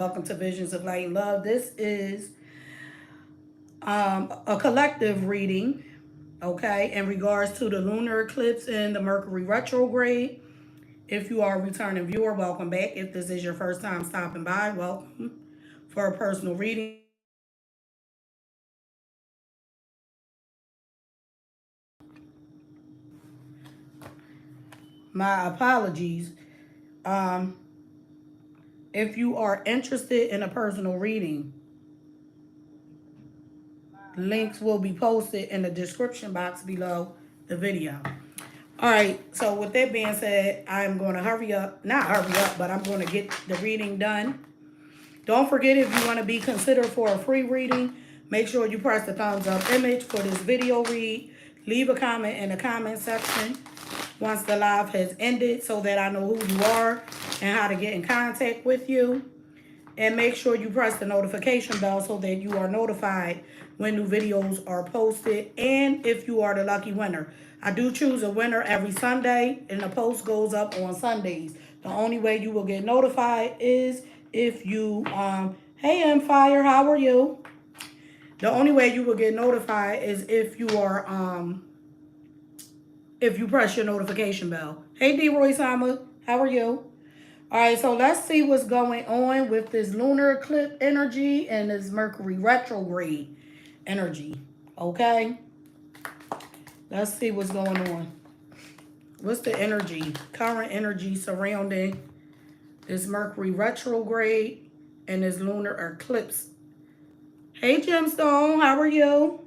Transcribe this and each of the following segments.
Welcome to Visions of Light and Love. This is a collective reading, okay, in regards to the lunar eclipse and the Mercury retrograde. If you are a returning viewer, welcome back. If this is your first time stopping by, welcome for a personal reading. My apologies. Um, if you are interested in a personal reading, links will be posted in the description box below the video. All right, so with that being said, I'm going to not hurry up, but I'm going to get the reading done. Don't forget, if you want to be considered for a free reading, make sure you press the thumbs up image for this video read. Leave a comment in the comment section once the live has ended so that I know who you are and how to get in contact with you. And make sure you press the notification bell so that you are notified when new videos are posted. And if you are the lucky winner, I do choose a winner every Sunday, and the post goes up on Sundays. The only way you will get notified is if you, hey Empire, how are you? The only way you will get notified is if you are, if you press your notification bell. Hey D-Roy Sama, how are you? All right, so let's see what's going on with this lunar eclipse energy and this Mercury retrograde energy, okay? Let's see what's going on. What's the energy, current energy surrounding this Mercury retrograde and this lunar eclipse? Hey, Gemstone, how are you?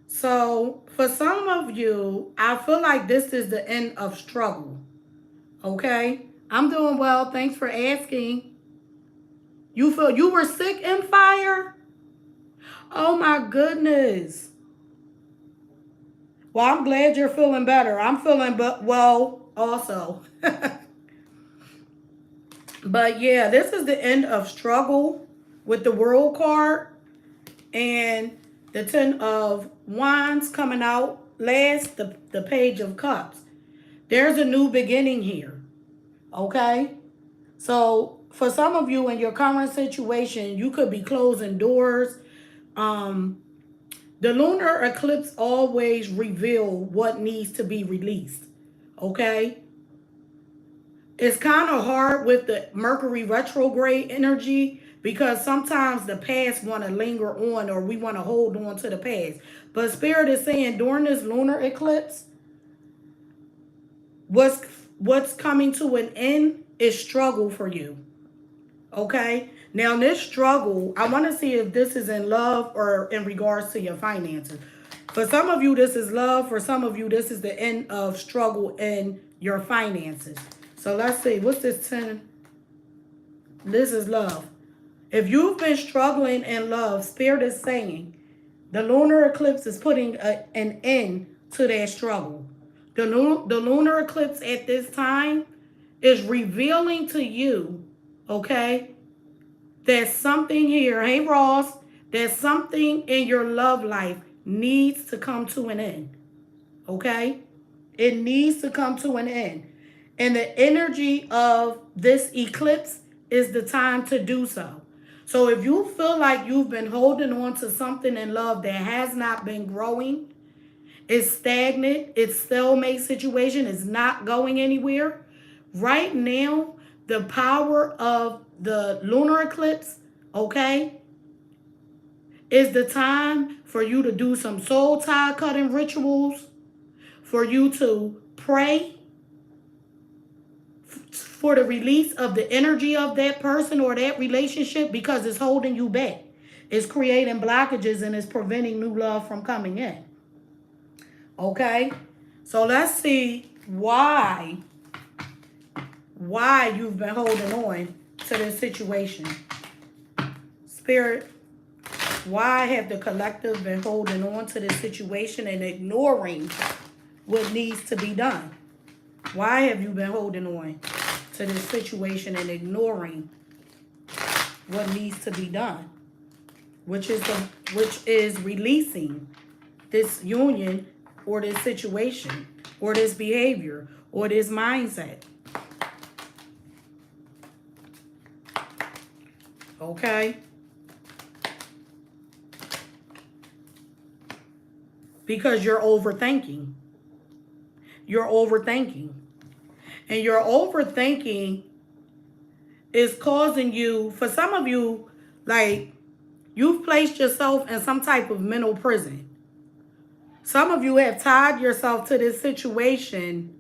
So, for some of you, I feel like this is the end of struggle, okay? I'm doing well. Thanks for asking. You feel you were sick in fire? Oh my goodness. Well, I'm glad you're feeling better. I'm feeling well also. But yeah, this is the end of struggle with the World card and the Ten of Wands coming out last, the Page of Cups. There's a new beginning here, okay? So for some of you in your current situation, you could be closing doors. The lunar eclipse always reveal what needs to be released, okay? It's kind of hard with the Mercury retrograde energy because sometimes the past want to linger on, or we want to hold on to the past. But Spirit is saying during this lunar eclipse, what's what's coming to an end is struggle for you. Okay? Now, this struggle, I want to see if this is in love or in regards to your finances. For some of you, this is love. For some of you, this is the end of struggle in your finances. So let's see. What's this 10? This is love. If you've been struggling in love, Spirit is saying the lunar eclipse is putting an end to that struggle. The lunar eclipse at this time is revealing to you, okay, there's something here. Hey, Ross, there's something in your love life needs to come to an end. Okay? It needs to come to an end. And the energy of this eclipse is the time to do so. So if you feel like you've been holding on to something in love that has not been growing, it's stagnant, it's stalemate situation, it's not going anywhere, right now, the power of the lunar eclipse, okay, is the time for you to do some soul tie cutting rituals, for you to pray for the release of the energy of that person or that relationship because it's holding you back. It's creating blockages and it's preventing new love from coming in. Okay? So let's see why you've been holding on to this situation. Spirit, why have the collective been holding on to this situation and ignoring what needs to be done? Why have you been holding on to this situation and ignoring what needs to be done? Which is releasing this union or this situation or this behavior or this mindset. Okay? Because you're overthinking. You're overthinking. And your overthinking is causing you, for some of you, like, you've placed yourself in some type of mental prison. Some of you have tied yourself to this situation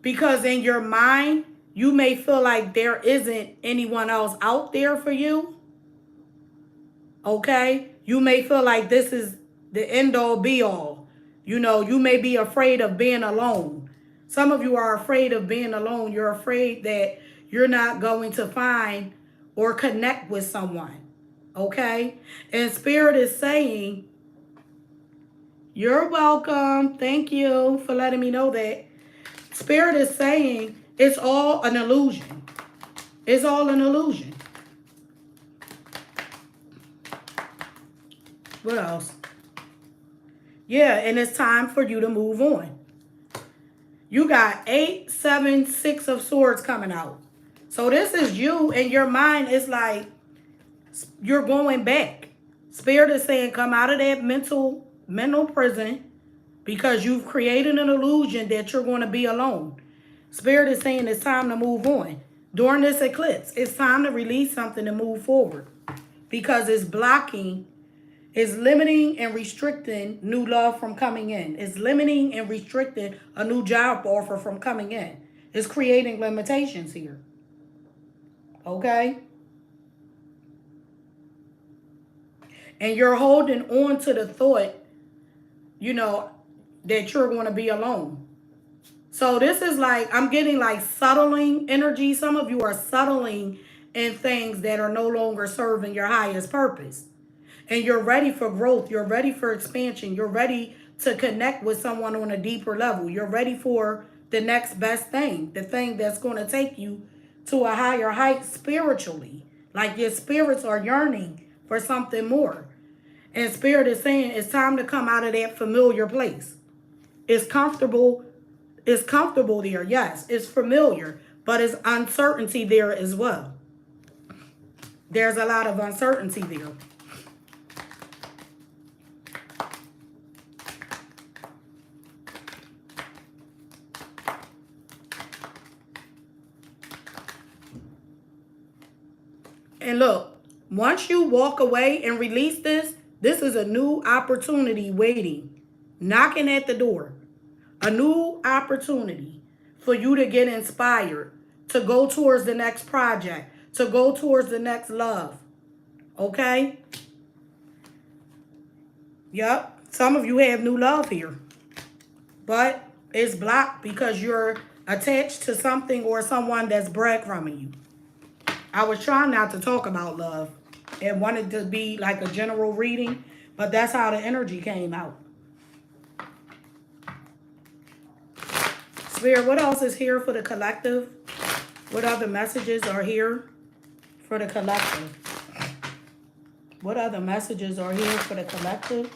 because in your mind, you may feel like there isn't anyone else out there for you. Okay? You may feel like this is the end all be all. You know, you may be afraid of being alone. Some of you are afraid of being alone. You're afraid that you're not going to find or connect with someone. Okay? And Spirit is saying, you're welcome. Thank you for letting me know that. Spirit is saying it's all an illusion. It's all an illusion. What else? Yeah, and it's time for you to move on. You got 8, 7, 6 of swords coming out. So this is you, and your mind is like, you're going back. Spirit is saying, come out of that mental prison because you've created an illusion that you're going to be alone. Spirit is saying it's time to move on. During this eclipse, it's time to release something to move forward because it's blocking, it's limiting and restricting new love from coming in. It's limiting and restricting a new job offer from coming in. It's creating limitations here. Okay? And you're holding on to the thought, you know, that you're going to be alone. So this is like, I'm getting like settling energy. Some of you are settling in things that are no longer serving your highest purpose. And you're ready for growth. You're ready for expansion. You're ready to connect with someone on a deeper level. You're ready for the next best thing. The thing that's going to take you to a higher height spiritually. Like your spirits are yearning for something more. And Spirit is saying it's time to come out of that familiar place. It's comfortable. It's comfortable there. Yes, it's familiar. But it's uncertainty there as well. There's a lot of uncertainty there. And look, once you walk away and release this, this is a new opportunity waiting, knocking at the door. A new opportunity for you to get inspired, to go towards the next project, to go towards the next love. Okay? Yep. Some of you have new love here. But it's blocked because you're attached to something or someone that's breadcrumbing you. I was trying not to talk about love and wanted to be like a general reading, but that's how the energy came out. Spirit, what else is here for the collective? What other messages are here for the collective? What other messages are here for the collective?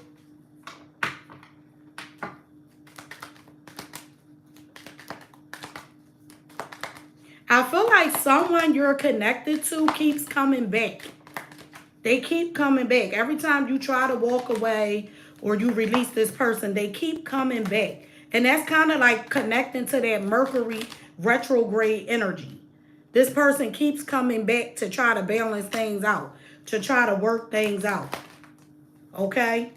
I feel like someone you're connected to keeps coming back. They keep coming back. Every time you try to walk away or you release this person, they keep coming back. And that's kind of like connecting to that Mercury retrograde energy. This person keeps coming back to try to balance things out, to try to work things out. Okay?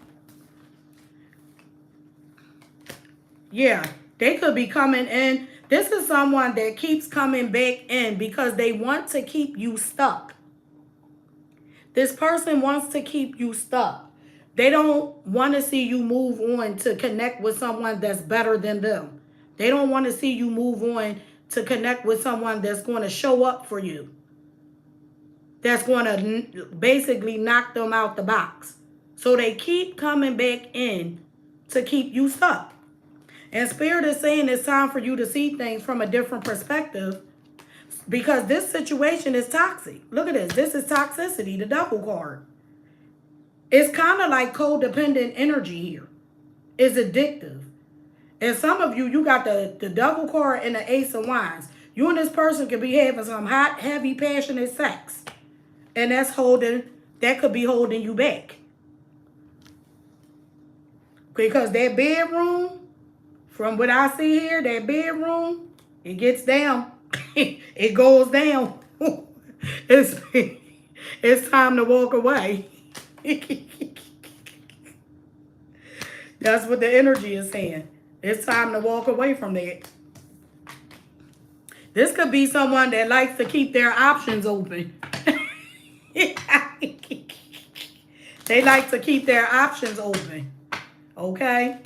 Yeah, they could be coming in. This is someone that keeps coming back in because they want to keep you stuck. This person wants to keep you stuck. They don't want to see you move on to connect with someone that's better than them. They don't want to see you move on to connect with someone that's going to show up for you. That's going to basically knock them out the box. So they keep coming back in to keep you stuck. And Spirit is saying it's time for you to see things from a different perspective because this situation is toxic. Look at this. This is toxicity, the Devil card. It's kind of like codependent energy here. It's addictive. And some of you, you got the Devil card and the Ace of Wands. You and this person could be having some hot, heavy, passionate sex. And that could be holding you back. Because that bedroom, from what I see here, that bedroom, it gets down. It goes down. it's, it's time to walk away. That's what the energy is saying. It's time to walk away from that. This could be someone that likes to keep their options open. They like to keep their options open. Okay?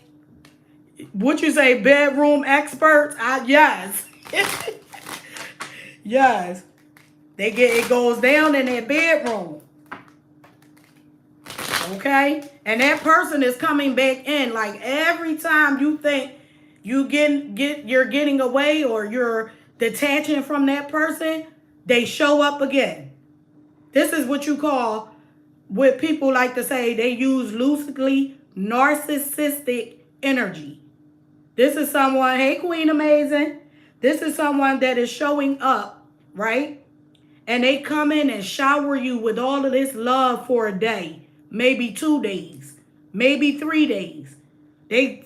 Would you say bedroom experts? Yes. Yes. It goes down in their bedroom. Okay? And that person is coming back in. Like every time you think you're getting away or you're detaching from that person, they show up again. This is what you call, what people like to say, they use loosely narcissistic energy. This is someone, hey Queen Amazing, this is someone that is showing up, right? And they come in and shower you with all of this love for a day, maybe 2 days, maybe 3 days. They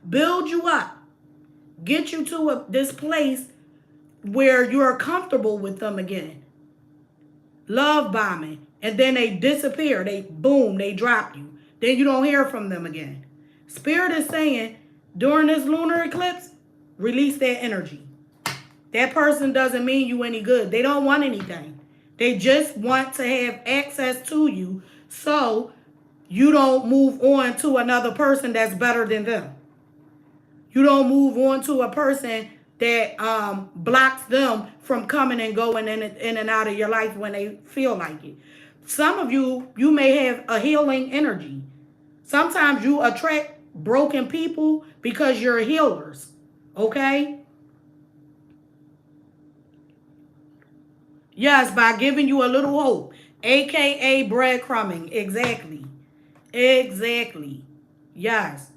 build you up, get you to this place where you're comfortable with them again. Love bombing. And then they disappear. They drop you. Then you don't hear from them again. Spirit is saying, during this lunar eclipse, release that energy. That person doesn't mean you any good. They don't want anything. They just want to have access to you so you don't move on to another person that's better than them. You don't move on to a person that blocks them from coming and going in and out of your life when they feel like it. Some of you may have a healing energy. Sometimes you attract broken people because you're healers. Okay? Yes, by giving you a little hope. AKA breadcrumbing. Exactly. Exactly. Yes.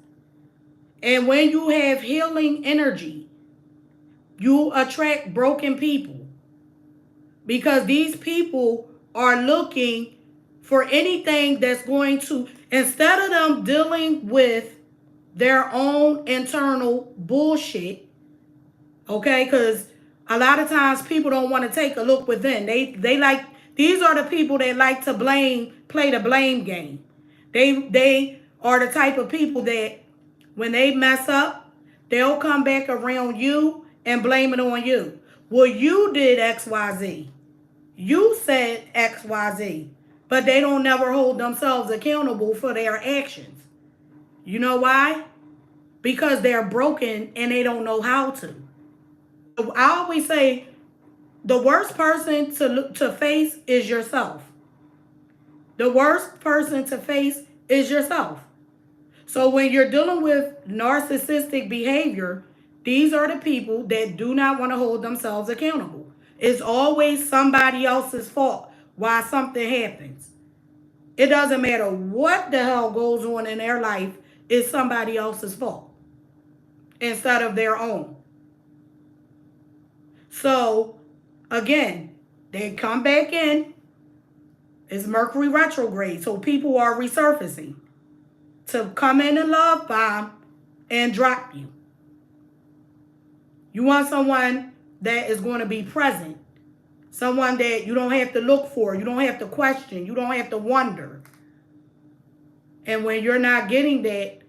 And when you have healing energy, you attract broken people. Because these people are looking for anything that's going to, instead of them dealing with their own internal bullshit, okay, because a lot of times people don't want to take a look within. They like, these are the people that like to play the blame game. They are the type of people that when they mess up, they'll come back around you and blame it on you. Well, you did XYZ. You said XYZ. But they don't never hold themselves accountable for their actions. You know why? Because they're broken and they don't know how to. I always say the worst person to face is yourself. The worst person to face is yourself. So when you're dealing with narcissistic behavior, these are the people that do not want to hold themselves accountable. It's always somebody else's fault why something happens. It doesn't matter what the hell goes on in their life, it's somebody else's fault instead of their own. So, again, they come back in. It's Mercury retrograde, so people are resurfacing to come in and love bomb and drop you. You want someone that is going to be present. Someone that you don't have to look for. You don't have to question. You don't have to wonder. And when you're not getting that,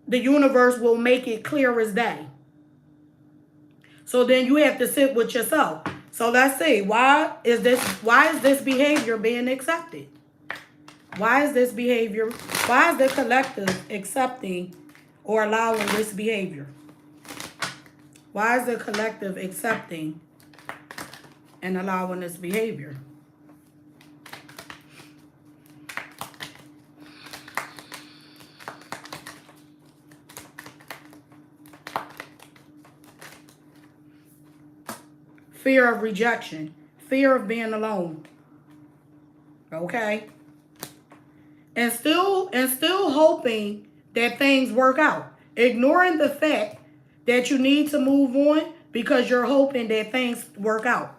the universe will make it clear as day. So then you have to sit with yourself. So let's see, why is this behavior being accepted? Why is the collective accepting or allowing this behavior? Why is the collective accepting and allowing this behavior? Fear of rejection, fear of being alone. Okay? And still hoping that things work out. Ignoring the fact that you need to move on because you're hoping that things work out.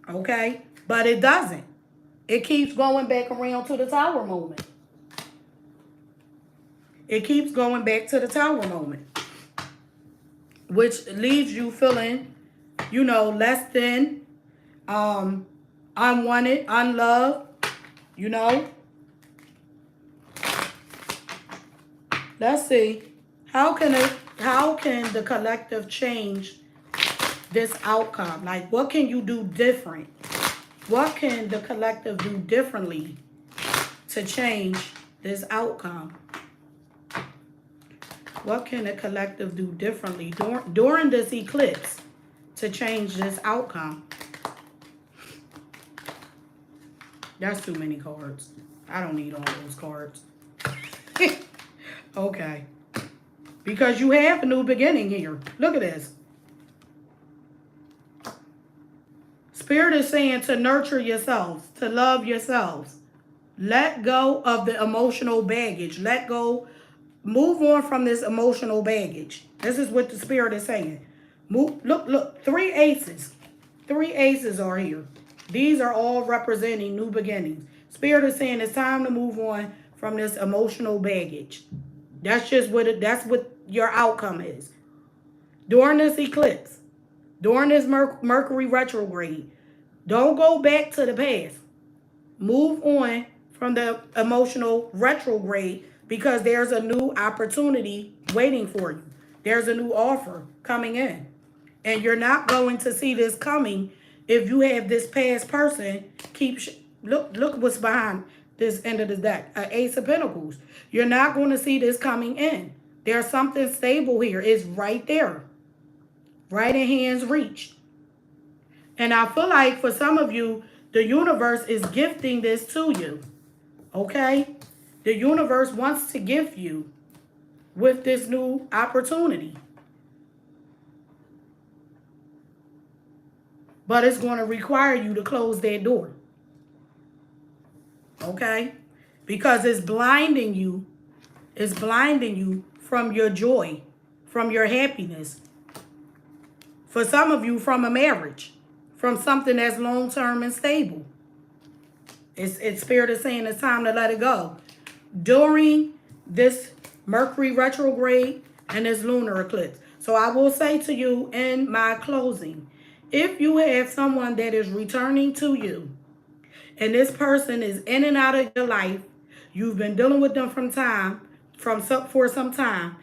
Okay? But it doesn't. It keeps going back around to the Tower moment. It keeps going back to the Tower moment. Which leaves you feeling, less than, unwanted, unloved, Let's see. How can the collective change this outcome? Like, what can you do different? What can the collective do differently to change this outcome? What can the collective do differently during this eclipse to change this outcome? That's too many cards. I don't need all those cards. Okay. Because you have a new beginning here. Look at this. Spirit is saying to nurture yourselves, to love yourselves. Let go of the emotional baggage. Let go. Move on from this emotional baggage. This is what the Spirit is saying. Look. 3 aces. 3 aces are here. These are all representing new beginnings. Spirit is saying it's time to move on from this emotional baggage. That's what your outcome is. During this eclipse, during this Mercury retrograde, don't go back to the past. Move on from the emotional retrograde because there's a new opportunity waiting for you. There's a new offer coming in. And you're not going to see this coming if you have this past person look what's behind this end of the deck. An Ace of Pentacles. You're not going to see this coming in. There's something stable here. It's right there. Right in hand's reach. And I feel like for some of you, the universe is gifting this to you. Okay? The universe wants to gift you with this new opportunity. But it's going to require you to close that door. Okay? Because it's blinding you. It's blinding you from your joy, from your happiness. For some of you, from a marriage, from something that's long-term and stable. It's Spirit is saying it's time to let it go. During this Mercury retrograde and this lunar eclipse. So I will say to you in my closing, if you have someone that is returning to you, and this person is in and out of your life, you've been dealing with them for some time,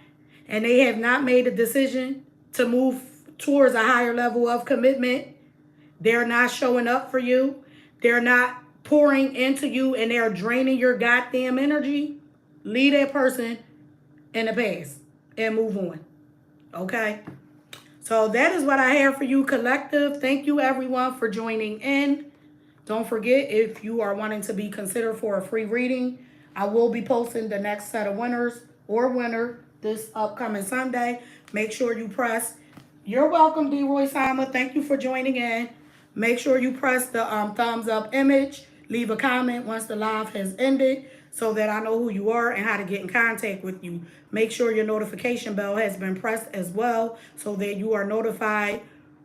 and they have not made a decision to move towards a higher level of commitment. They're not showing up for you. They're not pouring into you, and they're draining your goddamn energy. Leave that person in the past and move on. Okay? So that is what I have for you, collective. Thank you, everyone, for joining in. Don't forget, if you are wanting to be considered for a free reading, I will be posting the next set of winners or winner this upcoming Sunday. Make sure you press. You're welcome, D. Roy Sama. Thank you for joining in. Make sure you press the thumbs up image. Leave a comment once the live has ended so that I know who you are and how to get in contact with you. Make sure your notification bell has been pressed as well so that you are notified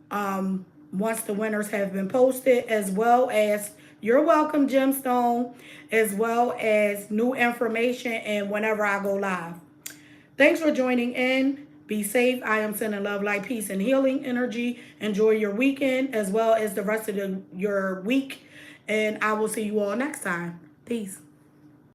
once the winners have been posted, as well as you're welcome, Gemstone, as well as new information and whenever I go live. Thanks for joining in. Be safe. I am sending love, light, peace, and healing energy. Enjoy your weekend as well as the rest of your week. And I will see you all next time. Peace.